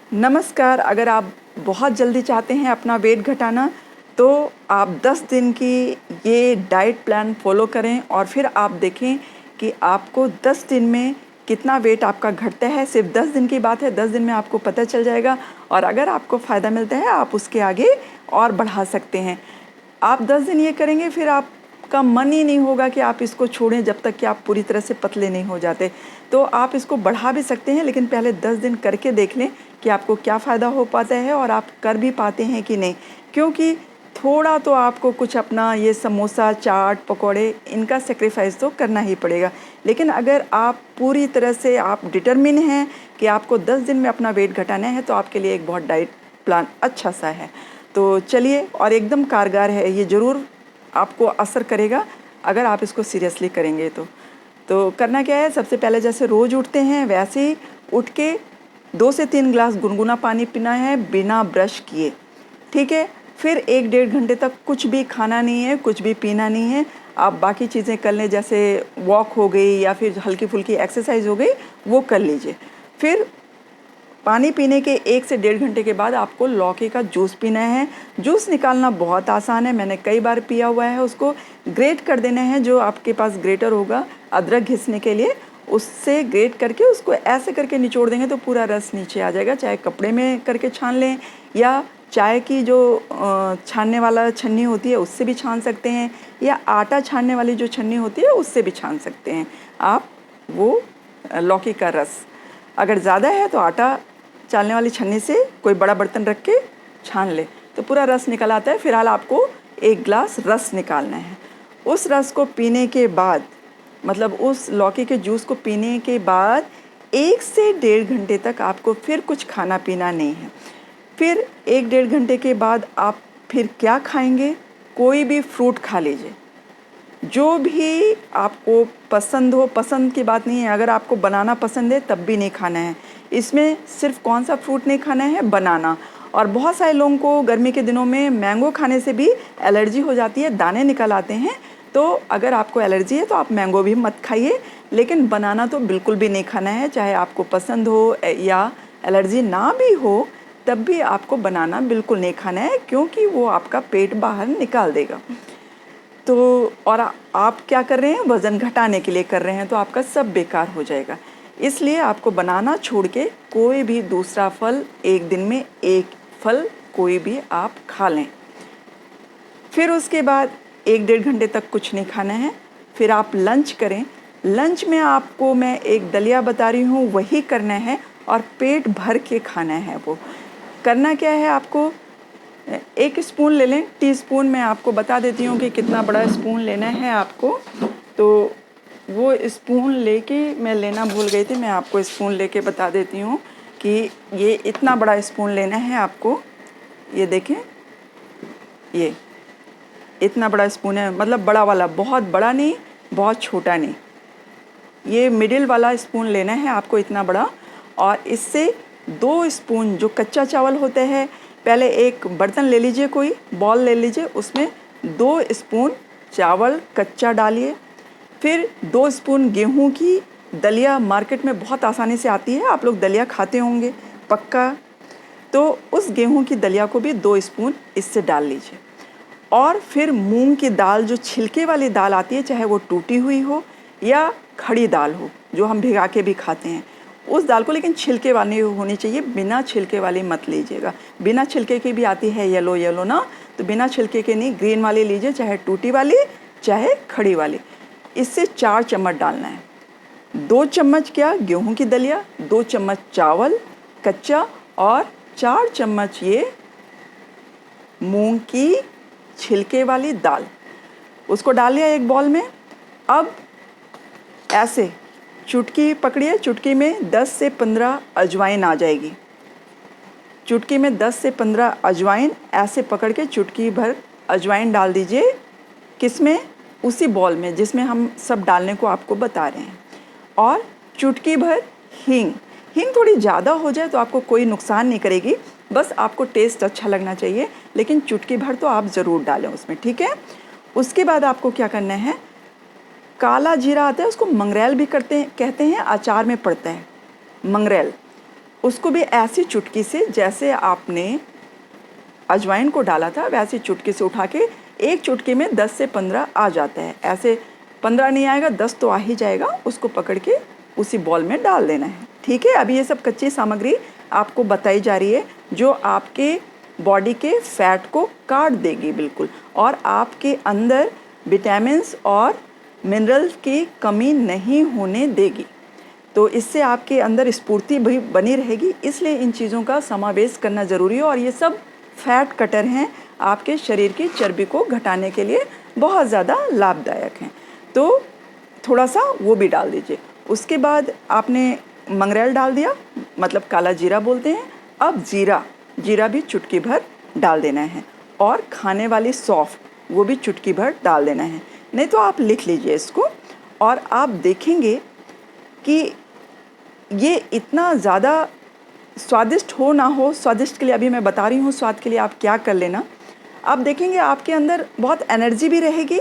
नमस्कार। अगर आप बहुत जल्दी चाहते हैं अपना वेट घटाना तो आप 10 दिन की ये डाइट प्लान फॉलो करें और फिर आप देखें कि आपको 10 दिन में कितना वेट आपका घटता है। सिर्फ 10 दिन की बात है, 10 दिन में आपको पता चल जाएगा और अगर आपको फ़ायदा मिलता है आप उसके आगे और बढ़ा सकते हैं। आप 10 दिन ये करेंगे फिर आपका मन ही नहीं होगा कि आप इसको छोड़ें जब तक कि आप पूरी तरह से पतले नहीं हो जाते। तो आप इसको बढ़ा भी सकते हैं, लेकिन पहले 10 दिन करके देख लें कि आपको क्या फ़ायदा हो पाता है और आप कर भी पाते हैं कि नहीं। क्योंकि थोड़ा तो आपको कुछ अपना ये समोसा, चाट, पकौड़े इनका सैक्रिफाइस तो करना ही पड़ेगा। लेकिन अगर आप पूरी तरह से आप डिटरमिन हैं कि आपको 10 दिन में अपना वेट घटाना है तो आपके लिए एक बहुत डाइट प्लान अच्छा सा है। तो चलिए, और एकदम कारगर है, ये ज़रूर आपको असर करेगा अगर आप इसको सीरियसली करेंगे तो करना क्या है, सबसे पहले जैसे रोज़ उठते हैं वैसे ही उठ के 2 से 3 गिलास गुनगुना पानी पीना है बिना ब्रश किए, ठीक है। फिर 1 डेढ़ घंटे तक कुछ भी खाना नहीं है, कुछ भी पीना नहीं है। आप बाकी चीज़ें कर लें, जैसे वॉक हो गई या फिर हल्की फुल्की एक्सरसाइज हो गई, वो कर लीजिए। फिर पानी पीने के 1 से डेढ़ घंटे के बाद आपको लौकी का जूस पीना है। जूस निकालना बहुत आसान है, मैंने कई बार पिया हुआ है। उसको ग्रेट कर देना है, जो आपके पास ग्रेटर होगा अदरक घिसने के लिए, उससे ग्रेट करके उसको ऐसे करके निचोड़ देंगे तो पूरा रस नीचे आ जाएगा। चाहे कपड़े में करके छान लें या चाय की जो छानने वाला छन्नी होती है उससे भी छान सकते हैं, या आटा छानने वाली जो छन्नी होती है उससे भी छान सकते हैं आप। वो लौकी का रस अगर ज़्यादा है तो आटा छानने वाली छन्नी से कोई बड़ा बर्तन रख के छान ले तो पूरा रस निकल आता है। फिलहाल आपको 1 गिलास रस निकालना है। उस रस को पीने के बाद, मतलब उस लौकी के जूस को पीने के बाद 1 से डेढ़ घंटे तक आपको फिर कुछ खाना पीना नहीं है। फिर 1 डेढ़ घंटे के बाद आप फिर क्या खाएंगे, कोई भी फ्रूट खा लीजिए, जो भी आपको पसंद हो। पसंद की बात नहीं है, अगर आपको बनाना पसंद है तब भी नहीं खाना है। इसमें सिर्फ कौन सा फ्रूट नहीं खाना है, बनाना। और बहुत सारे लोगों को गर्मी के दिनों में मैंगो खाने से भी एलर्जी हो जाती है, दाने निकल आते हैं। तो अगर आपको एलर्जी है तो आप मैंगो भी मत खाइए, लेकिन बनाना तो बिल्कुल भी नहीं खाना है। चाहे आपको पसंद हो या एलर्जी ना भी हो तब भी आपको बनाना बिल्कुल नहीं खाना है, क्योंकि वो आपका पेट बाहर निकाल देगा। तो और आप क्या कर रहे हैं, वज़न घटाने के लिए कर रहे हैं, तो आपका सब बेकार हो जाएगा। इसलिए आपको बनाना छोड़ के कोई भी दूसरा फल, एक दिन में 1 फल कोई भी आप खा लें। फिर उसके बाद 1 डेढ़ घंटे तक कुछ नहीं खाना है। फिर आप लंच करें। लंच में आपको मैं एक दलिया बता रही हूँ, वही करना है और पेट भर के खाना है। वो करना क्या है, आपको 1 स्पून ले लें। टीस्पून मैं आपको बता देती हूँ कि कितना बड़ा स्पून लेना है आपको। तो वो स्पून लेके मैं लेना भूल गई थी, मैं आपको स्पून लेके बता देती हूँ कि ये इतना बड़ा स्पून लेना है आपको। ये देखें, ये इतना बड़ा स्पून है, मतलब बड़ा वाला, बहुत बड़ा नहीं बहुत छोटा नहीं, ये मिडिल वाला स्पून लेना है आपको, इतना बड़ा। और इससे 2 स्पून जो कच्चा चावल होते हैं, पहले एक बर्तन ले लीजिए, कोई बॉल ले लीजिए, उसमें 2 स्पून चावल कच्चा डालिए। फिर 2 स्पून गेहूं की दलिया, मार्केट में बहुत आसानी से आती है, आप लोग दलिया खाते होंगे पक्का। तो उस गेहूं की दलिया को भी 2 स्पून इससे डाल लीजिए। और फिर मूंग की दाल, जो छिलके वाली दाल आती है, चाहे वो टूटी हुई हो या खड़ी दाल हो, जो हम भिगा के भी खाते हैं, उस दाल को, लेकिन छिलके वाली होनी चाहिए, बिना छिलके वाली मत लीजिएगा। बिना छिलके की भी आती है येलो येलो ना, तो बिना छिलके के नहीं, ग्रीन वाली लीजिए, चाहे टूटी वाली चाहे खड़ी वाली। इससे 4 चम्मच डालना है। 2 चम्मच क्या, गेहूं की दलिया, 2 चम्मच चावल कच्चा और 4 चम्मच ये मूंग की छिलके वाली दाल, उसको डाल लिया एक बॉल में। अब ऐसे चुटकी पकड़िए, चुटकी में 10 से 15 अजवाइन आ जाएगी। चुटकी में 10 से 15 अजवाइन ऐसे पकड़ के चुटकी भर अजवाइन डाल दीजिए। किसमें, उसी बॉल में जिसमें हम सब डालने को आपको बता रहे हैं। और चुटकी भर हींग। हींग थोड़ी ज़्यादा हो जाए तो आपको कोई नुकसान नहीं करेगी, बस आपको टेस्ट अच्छा लगना चाहिए, लेकिन चुटकी भर तो आप ज़रूर डालें उसमें, ठीक है। उसके बाद आपको क्या करना है, काला जीरा आता है, उसको मंगरेल भी कहते हैं, अचार में पड़ता है मंगरेल, उसको भी ऐसी चुटकी से, जैसे आपने अजवाइन को डाला था वैसे चुटकी से उठा के, एक चुटकी में 10 से 15 आ जाता है। ऐसे 15 नहीं आएगा, 10 तो आ ही जाएगा। उसको पकड़ के उसी बॉल में डाल देना है। ठीक है, अभी ये सब कच्ची सामग्री आपको बताई जा रही है जो आपके बॉडी के फैट को काट देगी बिल्कुल, और आपके अंदर विटामिन्स और मिनरल्स की कमी नहीं होने देगी। तो इससे आपके अंदर स्फूर्ति भी बनी रहेगी, इसलिए इन चीज़ों का समावेश करना ज़रूरी है। और ये सब फैट कटर हैं, आपके शरीर की चर्बी को घटाने के लिए बहुत ज़्यादा लाभदायक हैं। तो थोड़ा सा वो भी डाल दीजिए। उसके बाद आपने मंगरेल डाल दिया, मतलब काला जीरा बोलते हैं। अब जीरा भी चुटकी भर डाल देना है, और खाने वाली सौंफ वो भी चुटकी भर डाल देना है। नहीं तो आप लिख लीजिए इसको, और आप देखेंगे कि ये इतना ज़्यादा स्वादिष्ट हो ना हो, स्वादिष्ट के लिए अभी मैं बता रही हूँ, स्वाद के लिए आप क्या कर लेना। आप देखेंगे आपके अंदर बहुत एनर्जी भी रहेगी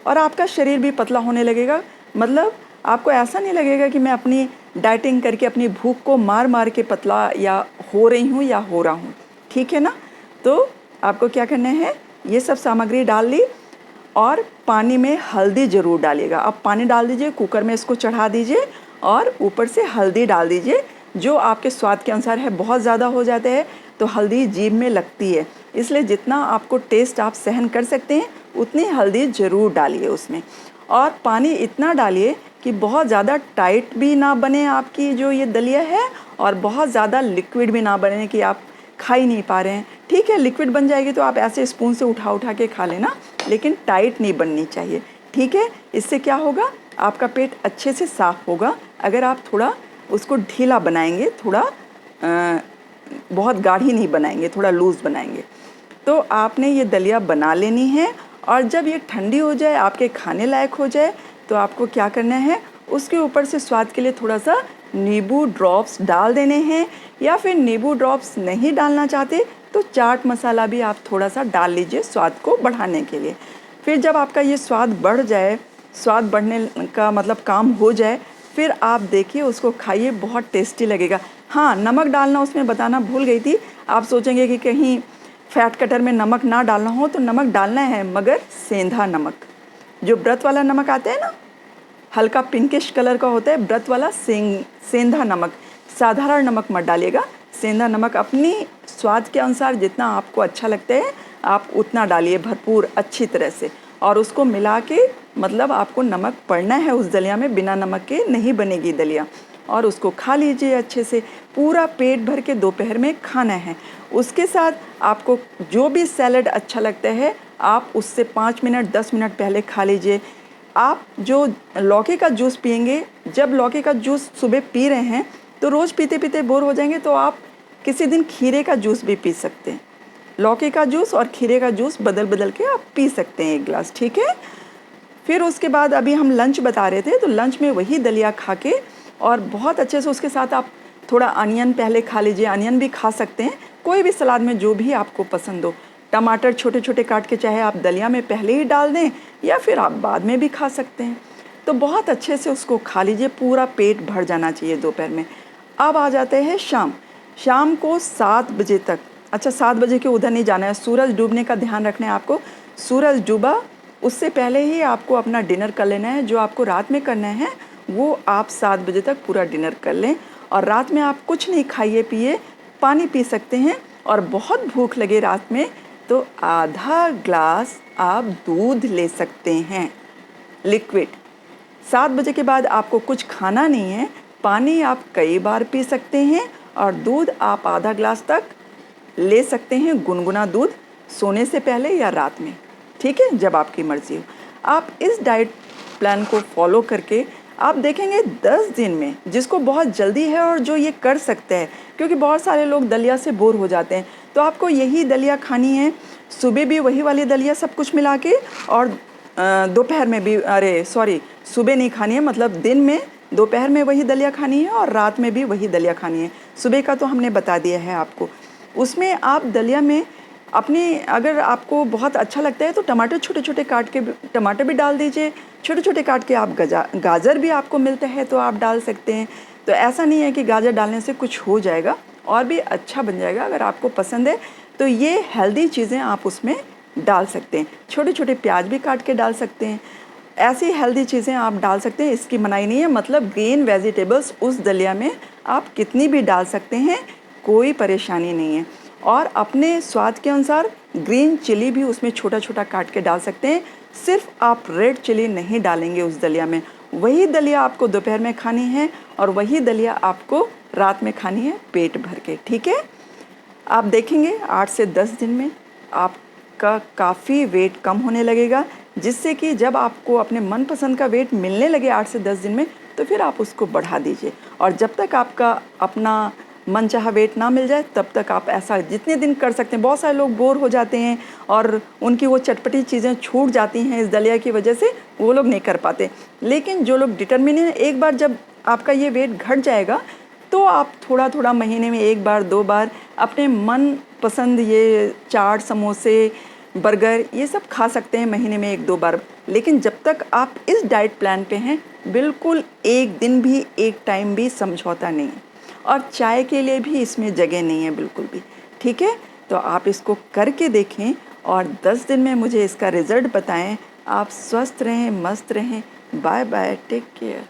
और आपका शरीर भी पतला होने लगेगा। मतलब आपको ऐसा नहीं लगेगा कि मैं अपनी डाइटिंग करके अपनी भूख को मार मार के पतला या हो रही हूँ या हो रहा हूँ। ठीक है ना। तो आपको क्या करना है, ये सब सामग्री डाल ली, और पानी में हल्दी ज़रूर डालिएगा। अब पानी डाल दीजिए, कुकर में इसको चढ़ा दीजिए और ऊपर से हल्दी डाल दीजिए, जो आपके स्वाद के अनुसार है। बहुत ज़्यादा हो जाता है तो हल्दी जीभ में लगती है, इसलिए जितना आपको टेस्ट आप सहन कर सकते हैं उतनी हल्दी ज़रूर डालिए उसमें। और पानी इतना डालिए कि बहुत ज़्यादा टाइट भी ना बने आपकी जो ये दलिया है, और बहुत ज़्यादा लिक्विड भी ना बने कि आप खा ही नहीं पा रहे हैं। ठीक है, लिक्विड बन जाएगी तो आप ऐसे स्पून से उठा उठा के खा लेना, लेकिन टाइट नहीं बननी चाहिए। ठीक है, इससे क्या होगा, आपका पेट अच्छे से साफ़ होगा। अगर आप थोड़ा उसको ढीला बनाएंगे, थोड़ा बहुत गाढ़ी नहीं बनाएंगे, थोड़ा लूज़ बनाएंगे, तो आपने ये दलिया बना लेनी है। और जब ये ठंडी हो जाए, आपके खाने लायक हो जाए, तो आपको क्या करना है, उसके ऊपर से स्वाद के लिए थोड़ा सा नींबू ड्रॉप्स डाल देने हैं। या फिर नींबू ड्रॉप्स नहीं डालना चाहते तो चाट मसाला भी आप थोड़ा सा डाल लीजिए स्वाद को बढ़ाने के लिए। फिर जब आपका ये स्वाद बढ़ जाए, स्वाद बढ़ने का मतलब काम हो जाए, फिर आप देखिए उसको खाइए, बहुत टेस्टी लगेगा। हाँ, नमक डालना उसमें बताना भूल गई थी। आप सोचेंगे कि कहीं फैट कटर में नमक ना डालना हो, तो नमक डालना है, मगर सेंधा नमक, जो व्रत वाला नमक आता है ना, हल्का पिंकिश कलर का होता है, व्रत वाला सेंधा नमक। साधारण नमक मत डालिएगा, सेंधा नमक अपनी स्वाद के अनुसार जितना आपको अच्छा लगता है आप उतना डालिए भरपूर अच्छी तरह से, और उसको मिला के, मतलब आपको नमक पड़ना है उस दलिया में, बिना नमक के नहीं बनेगी दलिया। और उसको खा लीजिए अच्छे से, पूरा पेट भर के दोपहर में खाना है। उसके साथ आपको जो भी सैलड अच्छा लगता है आप उससे 5 मिनट 10 मिनट पहले खा लीजिए। आप जो लौकी का जूस पिएंगे, जब लौकी का जूस सुबह पी रहे हैं तो रोज़ पीते पीते बोर हो जाएंगे, तो आप किसी दिन खीरे का जूस भी पी सकते हैं। लौकी का जूस और खीरे का जूस बदल बदल के आप पी सकते हैं 1 गिलास। ठीक है। फिर उसके बाद अभी हम लंच बता रहे थे, तो लंच में वही दलिया खा के, और बहुत अच्छे से उसके साथ आप थोड़ा अनियन पहले खा लीजिए। अनियन भी खा सकते हैं, कोई भी सलाद में जो भी आपको पसंद हो। टमाटर छोटे छोटे काट के चाहे आप दलिया में पहले ही डाल दें, या फिर आप बाद में भी खा सकते हैं। तो बहुत अच्छे से उसको खा लीजिए, पूरा पेट भर जाना चाहिए दोपहर में। अब आ जाते हैं शाम को 7 बजे तक। अच्छा, 7 बजे के उधर नहीं जाना है, सूरज डूबने का ध्यान रखना है आपको। सूरज डूबा उससे पहले ही आपको अपना डिनर कर लेना है। जो आपको रात में करना है वो आप 7 बजे तक पूरा डिनर कर लें। और रात में आप कुछ नहीं खाइए पिए, पानी पी सकते हैं। और बहुत भूख लगे रात में तो आधा ग्लास आप दूध ले सकते हैं, लिक्विड। 7 बजे के बाद आपको कुछ खाना नहीं है, पानी आप कई बार पी सकते हैं, और दूध आप आधा ग्लास तक ले सकते हैं, गुनगुना दूध, सोने से पहले या रात में। ठीक है, जब आपकी मर्ज़ी हो। आप इस डाइट प्लान को फॉलो करके आप देखेंगे 10 दिन में, जिसको बहुत जल्दी है और जो ये कर सकते हैं, क्योंकि बहुत सारे लोग दलिया से बोर हो जाते हैं, तो आपको यही दलिया खानी है। सुबह भी वही वाली दलिया सब कुछ मिला के, और दोपहर में भी, सुबह नहीं खानी है, मतलब दिन में दोपहर में वही दलिया खानी है, और रात में भी वही दलिया खानी है। सुबह का तो हमने बता दिया है आपको। उसमें आप दलिया में अपनी अगर आपको बहुत अच्छा लगता है तो टमाटर छोटे-छोटे काट के टमाटर भी डाल दीजिए, छोटे-छोटे काट के आप गाजर भी आपको मिलता है तो आप डाल सकते हैं। तो ऐसा नहीं है कि गाजर डालने से कुछ हो जाएगा, और भी अच्छा बन जाएगा। अगर आपको पसंद है तो ये हेल्दी चीज़ें आप उसमें डाल सकते हैं। छोटे-छोटे प्याज भी काट के डाल सकते हैं। ऐसी हेल्दी चीज़ें आप डाल सकते हैं, इसकी मनाही नहीं है। मतलब ग्रीन वेजिटेबल्स उस दलिया में आप कितनी भी डाल सकते हैं, कोई परेशानी नहीं है। और अपने स्वाद के अनुसार ग्रीन चिली भी उसमें छोटा-छोटा काट के डाल सकते हैं। सिर्फ आप रेड चिली नहीं डालेंगे उस दलिया में। वही दलिया आपको दोपहर में खानी है और वही दलिया आपको रात में खानी है पेट भर के, ठीक है? आप देखेंगे 8 से 10 दिन में आपका काफ़ी वेट कम होने लगेगा, जिससे कि जब आपको अपने मनपसंद का वेट मिलने लगे 8 से 10 दिन में, तो फिर आप उसको बढ़ा दीजिए। और जब तक आपका अपना मनचाहा वेट ना मिल जाए तब तक आप ऐसा जितने दिन कर सकते हैं। बहुत सारे लोग बोर हो जाते हैं और उनकी वो चटपटी चीज़ें छूट जाती हैं इस दलिया की वजह से, वो लोग नहीं कर पाते। लेकिन जो लोग डिटरमिन हैं, एक बार जब आपका ये वेट घट जाएगा तो आप थोड़ा-थोड़ा महीने में 1 बार 2 बार अपने मन पसंद ये चाट, समोसे, बर्गर ये सब खा सकते हैं महीने में 1-2 बार। लेकिन जब तक आप इस डाइट प्लान पे हैं, बिल्कुल एक दिन भी, एक टाइम भी समझौता नहीं है। और चाय के लिए भी इसमें जगह नहीं है बिल्कुल भी, ठीक है? तो आप इसको करके देखें और 10 दिन में मुझे इसका रिज़ल्ट बताएँ। आप स्वस्थ रहें, मस्त रहें। Bye bye, take care.